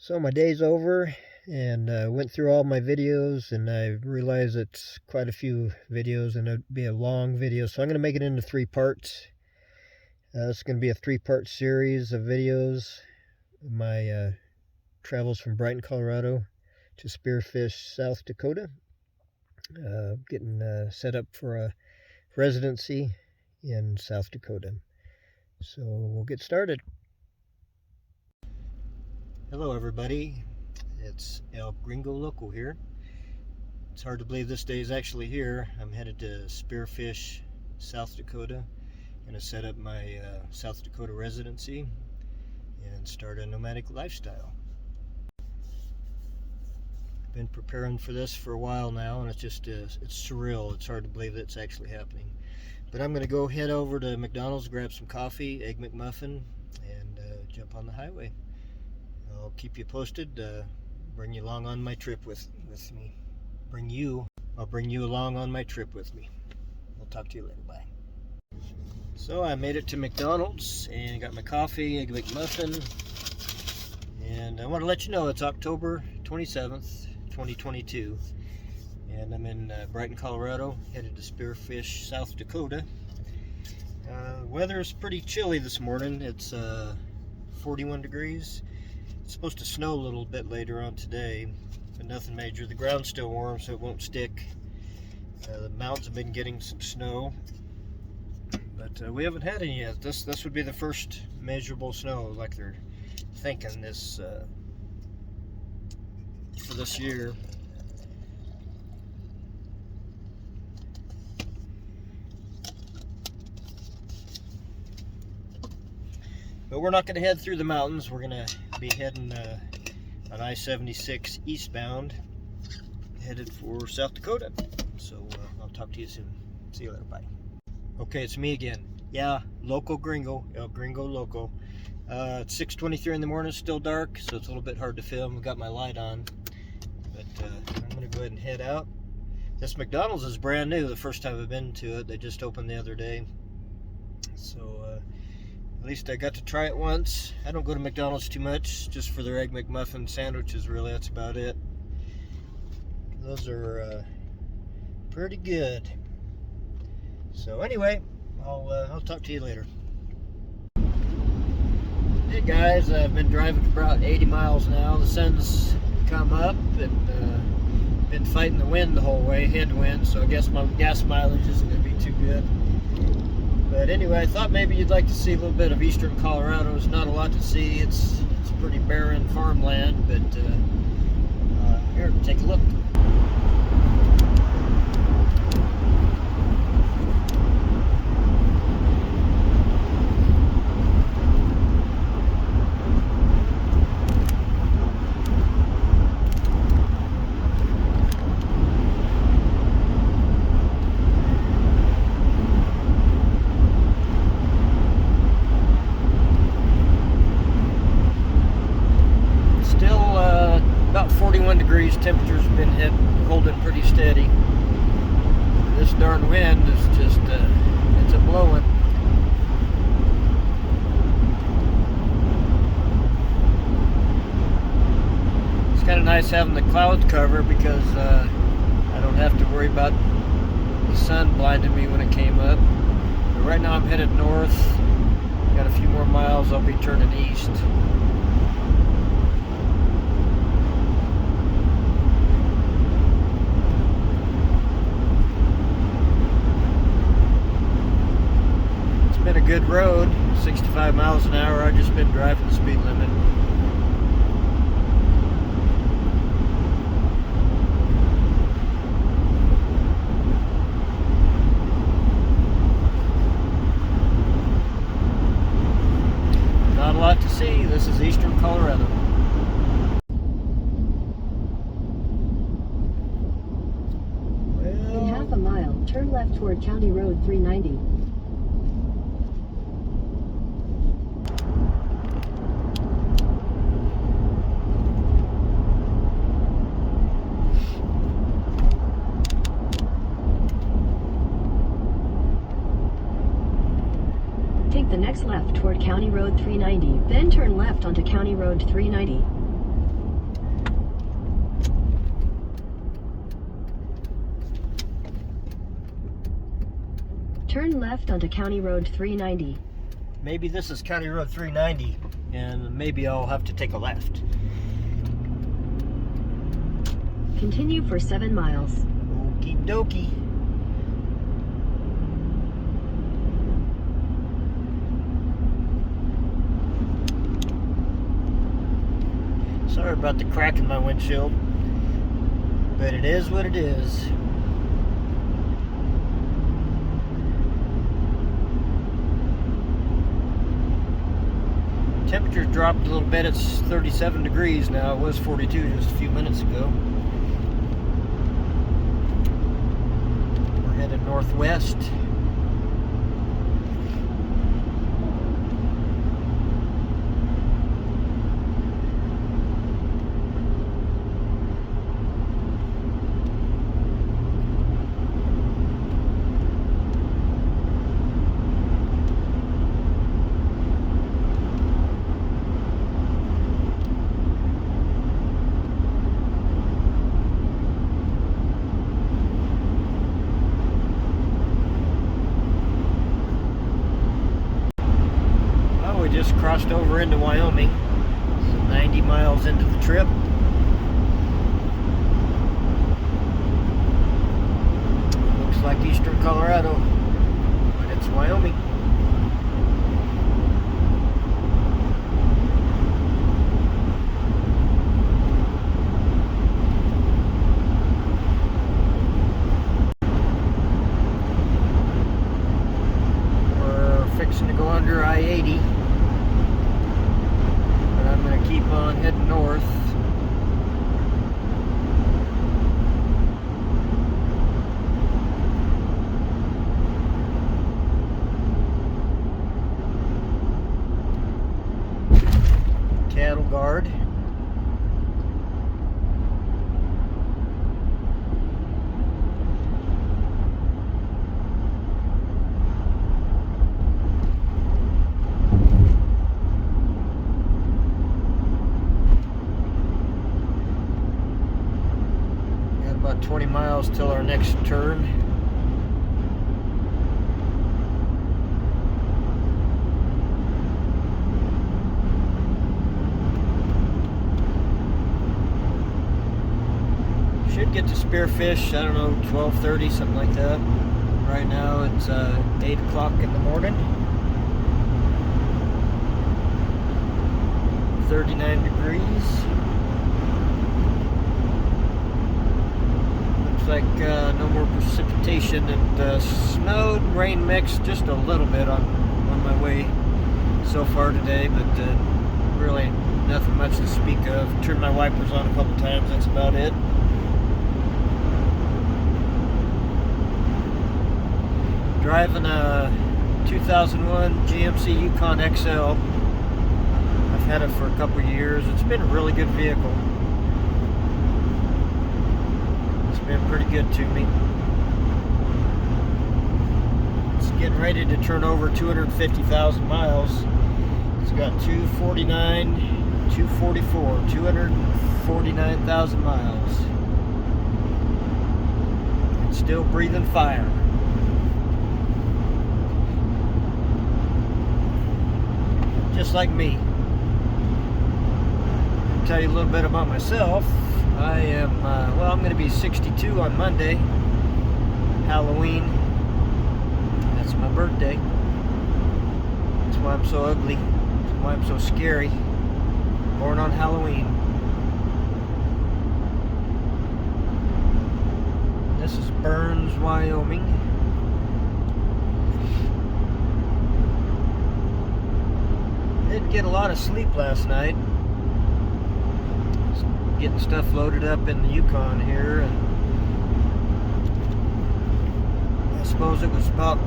So my day's over, and went through all my videos, and I realized it's quite a few videos and it'd be a long video, so I'm going to make it into 3 parts. It's going to be a 3-part series of videos. My travels from Brighton, Colorado to Spearfish, South Dakota. Getting set up for a residency in South Dakota. So we'll get started. Hello everybody, it's El Gringo Loco here. It's hard to believe this day is actually here. I'm headed to Spearfish, South Dakota. I'm going to set up my South Dakota residency and start a nomadic lifestyle. I've been preparing for this for a while now, and it's surreal. It's hard to believe that it's actually happening. But I'm going to go head over to McDonald's, grab some coffee, Egg McMuffin, and jump on the highway. I'll keep you posted, bring you along on my trip with me. I'll bring you along on my trip with me. I'll talk to you later, bye. So I made it to McDonald's and got my coffee, Egg McMuffin, and I want to let you know it's October 27th, 2022, and I'm in Brighton, Colorado, headed to Spearfish, South Dakota. The weather is pretty chilly this morning. It's 41 degrees. It's supposed to snow a little bit later on today, but nothing major. The ground's still warm, so it won't stick. The mountains have been getting some snow, but we haven't had any yet. This would be the first measurable snow, like they're thinking this for this year. But we're not going to head through the mountains. We're going to be heading on I-76 eastbound, headed for South Dakota. So I'll talk to you soon. See you later. Bye. Okay, it's me again. Yeah, Loco Gringo, El Gringo Loco. It's 6:23 in the morning. It's still dark, so it's a little bit hard to film. I've got my light on, but I'm going to go ahead and head out. This McDonald's is brand new. The first time I've been to it. They just opened the other day. So at least I got to try it once. I don't go to McDonald's too much, just for their Egg McMuffin sandwiches, really. That's about it. Those are pretty good. So anyway, I'll talk to you later. Hey guys, I've been driving for about 80 miles now. The sun's come up and been fighting the wind the whole way, headwind, so I guess my gas mileage isn't going to be too good. But anyway, I thought maybe you'd like to see a little bit of eastern Colorado. There's not a lot to see. It's pretty barren farmland, but here, take a look. About 41 degrees, temperature's been holding pretty steady. This darn wind is just, it's a blowing. It's kind of nice having the cloud cover because I don't have to worry about the sun blinding me when it came up. But right now I'm headed north. Got a few more miles, I'll be turning east. Been a good road, 65 miles an hour. I've just been driving the speed limit. Not a lot to see. This is eastern Colorado. In half a mile, turn left toward County Road 390. Take the next left toward County Road 390, then turn left onto County Road 390. Turn left onto County Road 390. Maybe this is County Road 390, and maybe I'll have to take a left. Continue for 7 miles. Okie dokie. Sorry about the crack in my windshield, but it is what it is. Temperature's dropped a little bit. It's 37 degrees now. It was 42 just a few minutes ago. We're headed northwest. We just crossed over into Wyoming, so 90 miles into the trip. Looks like eastern Colorado, but it's Wyoming. We're fixing to go under I-80. I'm going to keep on heading north. Cattle guard. About 20 miles till our next turn. Should get to Spearfish, I don't know, 12:30, something like that. Right now it's 8 o'clock in the morning. 39 degrees. Like no more precipitation, and snowed, rain mixed just a little bit on my way so far today, but really nothing much to speak of. Turned my wipers on a couple times, that's about it. Driving a 2001 GMC Yukon XL. I've had it for a couple years. It's been a really good vehicle. Been pretty good to me. It's getting ready to turn over 250,000 miles. It's got 249,000 miles. It's still breathing fire. Just like me. I'll tell you a little bit about myself. I am, well, I'm going to be 62 on Monday, Halloween. That's my birthday. That's why I'm so ugly. That's why I'm so scary. Born on Halloween. This is Burns, Wyoming. Didn't get a lot of sleep last night. Getting stuff loaded up in the Yukon here, and I suppose it was about,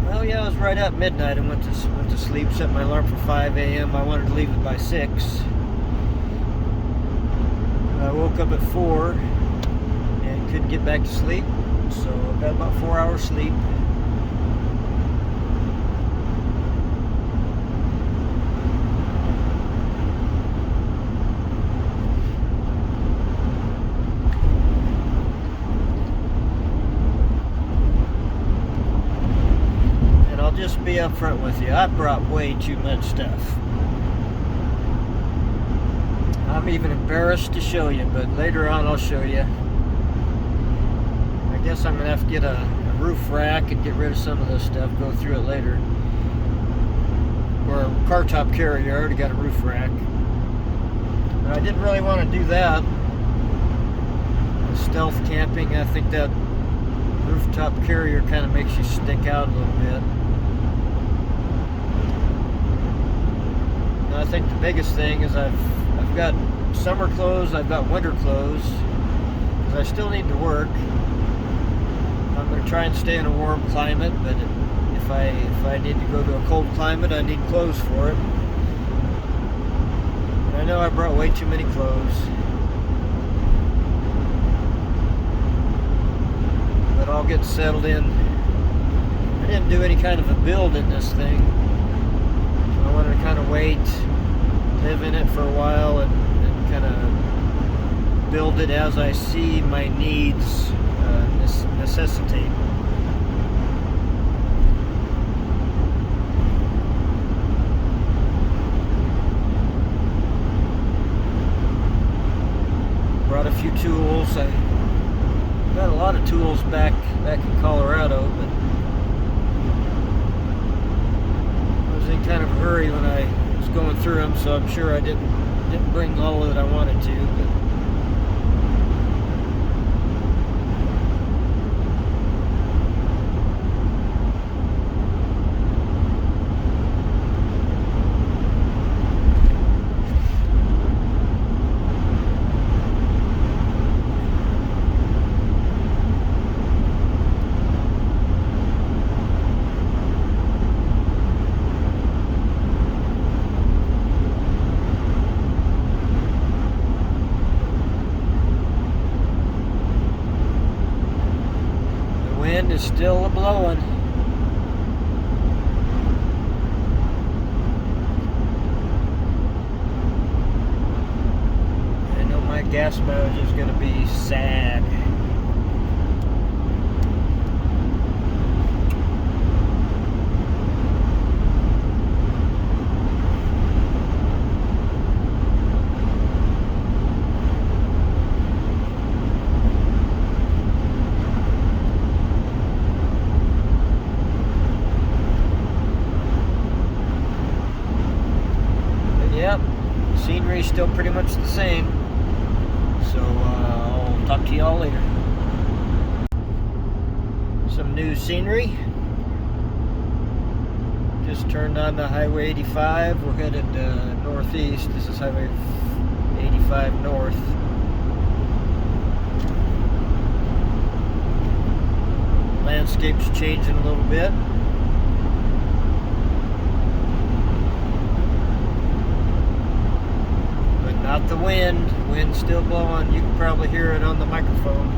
well, yeah, it was right at midnight. I went to sleep, set my alarm for 5 a.m. I wanted to leave it by 6. I woke up at 4 and couldn't get back to sleep, so I got about 4 hours sleep. be upfront with you. I brought way too much stuff. I'm even embarrassed to show you, but later on I'll show you. I guess I'm gonna have to get a roof rack and get rid of some of this stuff, go through it later. Or a car top carrier, I already got a roof rack. But I didn't really want to do that. Stealth camping, I think that rooftop carrier kind of makes you stick out a little bit. And I think the biggest thing is I've got summer clothes, I've got winter clothes, because I still need to work. I'm going to try and stay in a warm climate, but if I need to go to a cold climate, I need clothes for it. And I know I brought way too many clothes. But I'll get settled in. I didn't do any kind of a build in this thing. So I wanted to kind of wait, live in it for a while, and kind of build it as I see my needs necessitate. Brought a few tools. I got a lot of tools back in Colorado, but I was in kind of a hurry when I was going through them, so I'm sure I didn't bring all that I wanted to. But wind is still a-blowing. I know my gas mileage is going to be sad. Yep, scenery is still pretty much the same. So I'll talk to y'all later. Some new scenery. Just turned on the Highway 85. We're headed northeast. This is Highway 85 north. Landscape's changing a little bit. Not the wind. Wind's still blowing. You can probably hear it on the microphone.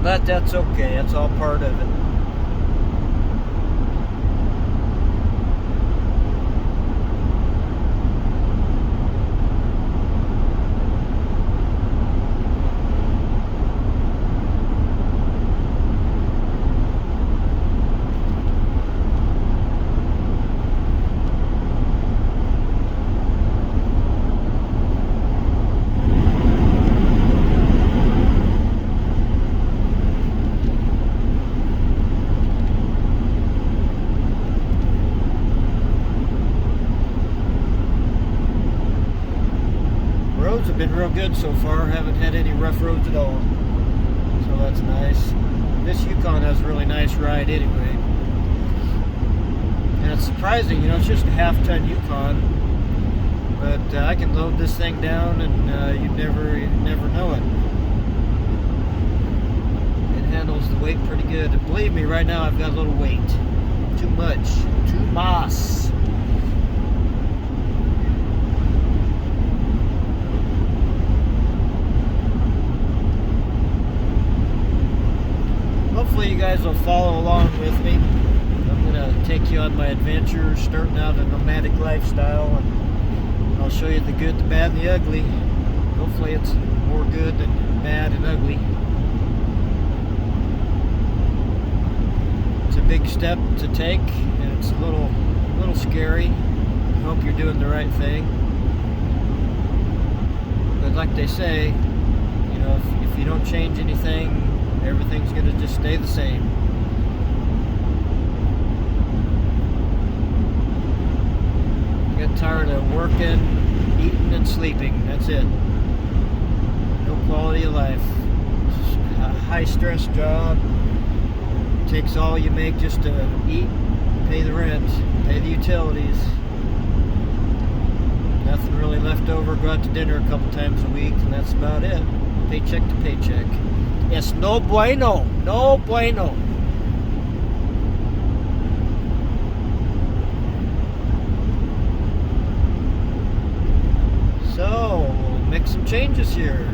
But that's okay. That's all part of it. Roads have been real good so far. Haven't had any rough roads at all. So that's nice. This Yukon has a really nice ride anyway. And it's surprising, you know, it's just a half-ton Yukon. But I can load this thing down and you'd never know it. It handles the weight pretty good. And believe me, right now I've got a little weight. Too much. Too mass. Hopefully you guys will follow along with me. I'm going to take you on my adventures, starting out a nomadic lifestyle, and I'll show you the good, the bad, and the ugly. Hopefully it's more good than bad and ugly. It's a big step to take, and it's a little scary. I hope you're doing the right thing. But like they say, you know, if you don't change anything, everything's going to just stay the same. I got tired of working, eating, and sleeping. That's it. No quality of life. It's a high-stress job. It takes all you make just to eat, pay the rent, pay the utilities. Nothing really left over. Go out to dinner a couple times a week, and that's about it. Paycheck to paycheck. It's no bueno. No bueno. So, we'll make some changes here.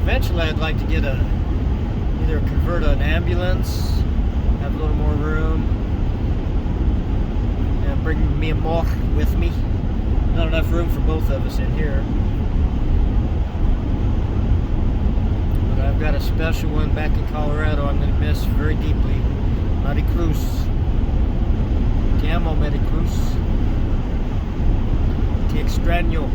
Eventually, I'd like to get either convert an ambulance, have a little more room, and bring me a moch with me. Not enough room for both of us in here. But I've got a special one back in Colorado I'm going to miss very deeply. Maricruz. Te amo, Maricruz. Te extraño.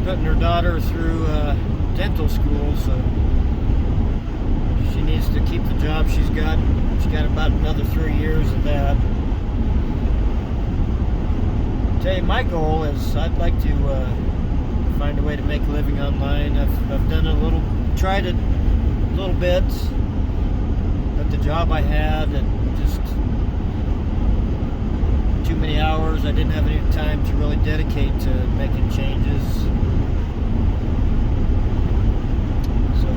Putting her daughter through dental school, so she needs to keep the job she's got. She's got about another 3 years of that. I tell you, my goal is I'd like to find a way to make a living online. I've done tried it a little bit, but the job I had, and just too many hours. I didn't have any time to really dedicate to making changes.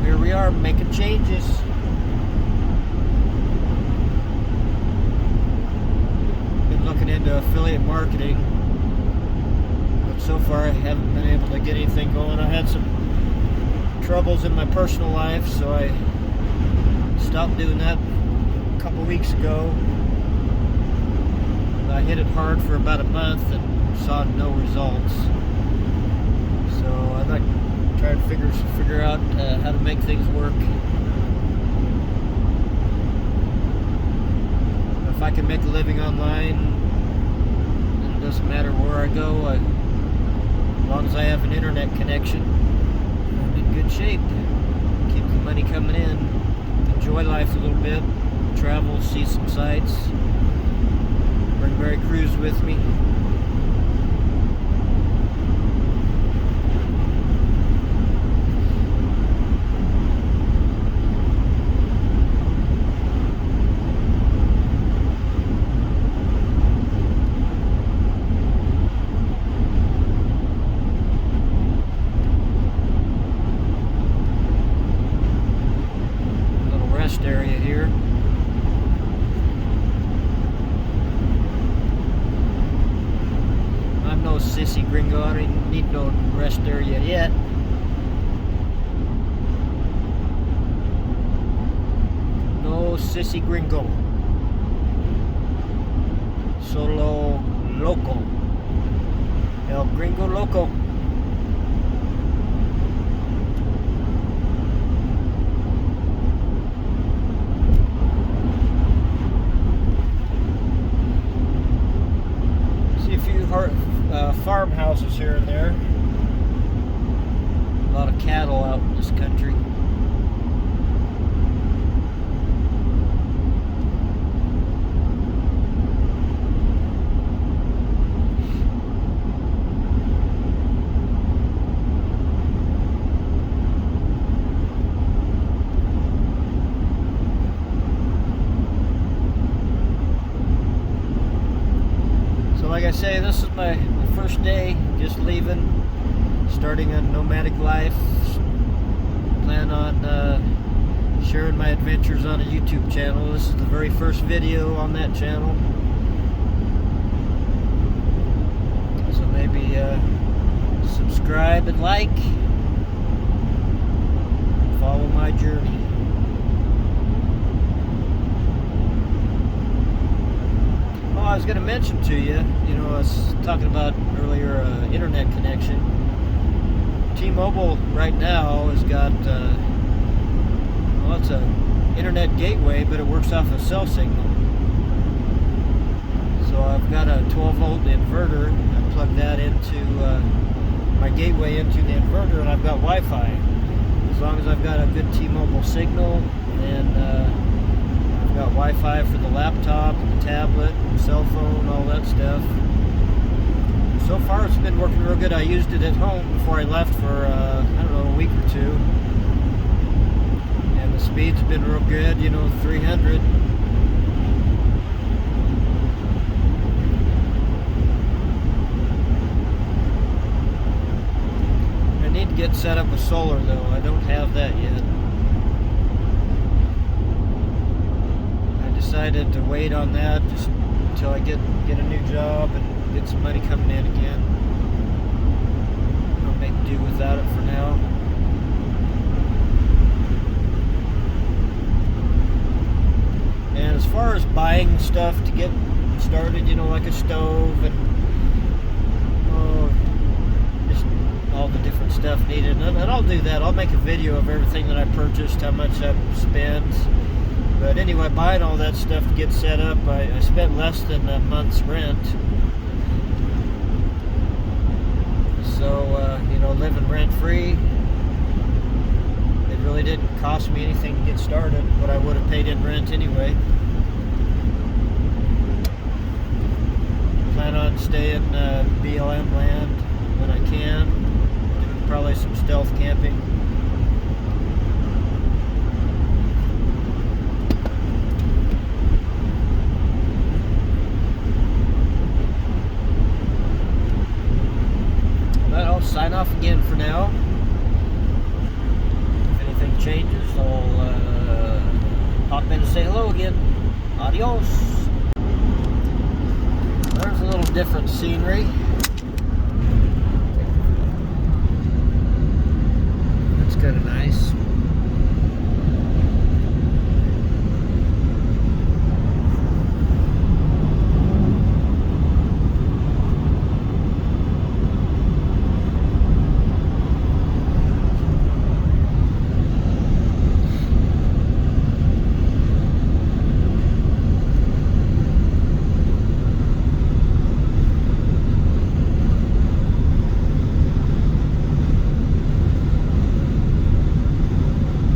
Here we are making changes. Been looking into affiliate marketing, but so far I haven't been able to get anything going. I had some troubles in my personal life, so I stopped doing that a couple weeks ago. I hit it hard for about a month and saw no results. So I'd like try to figure out how to make things work. If I can make a living online, then it doesn't matter where I go. As long as I have an internet connection, I'm in good shape. Keep the money coming in. Enjoy life a little bit. Travel, see some sights. Bring Mary Cruz with me. Area here. I'm no sissy gringo. I don't need no rest area yet. No sissy gringo. Solo loco. El gringo loco. Farmhouses here and there. A lot of cattle out in this country. So like I say, this is my first day, just leaving, starting a nomadic life. Plan on sharing my adventures on a YouTube channel. This is the very first video on that channel. So maybe subscribe and like. Follow my journey. Oh, I was going to mention to you, I was talking about earlier internet connection. T-Mobile right now has got, it's a internet gateway, but it works off a cell signal. So I've got a 12-volt inverter. I plug that into my gateway into the inverter, and I've got Wi-Fi. As long as I've got a good T-Mobile signal, and I've got Wi-Fi for the laptop, the tablet, cell phone, all that stuff. So far it's been working real good. I used it at home before I left for, a week or two. And the speed's been real good, 300. I need to get set up with solar though. I don't have that yet. I decided to wait on that just until I get a new job and get some money coming in again. I'll make do without it for now. And as far as buying stuff to get started, like a stove and just all the different stuff needed, and I'll do that. I'll make a video of everything that I purchased, how much I've spent. But anyway, buying all that stuff to get set up, I spent less than a month's rent. So, living rent-free, it really didn't cost me anything to get started, what I would have paid in rent anyway. Plan on staying BLM land when I can, doing probably some stealth camping. Sign off again for now. If anything changes, I'll pop in and say hello again. Adios. There's a little different scenery. That's kind of nice.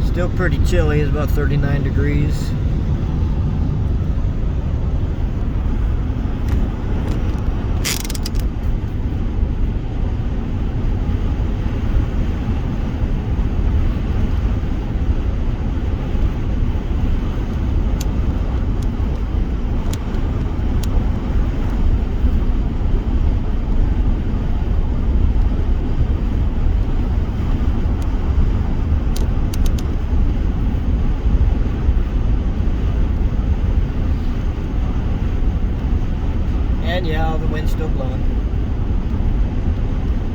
Still pretty chilly. It's about 39 degrees. And yeah, the wind's still blowing.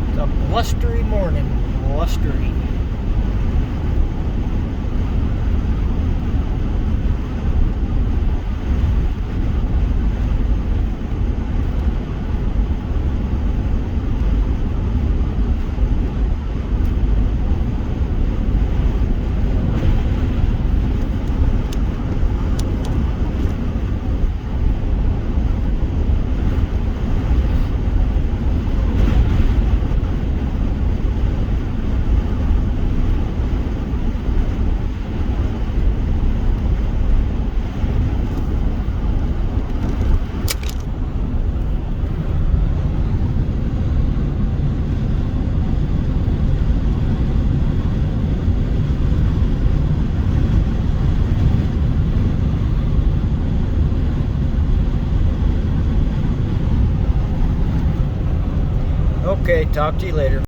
It's a blustery morning. Blustery. Okay, talk to you later.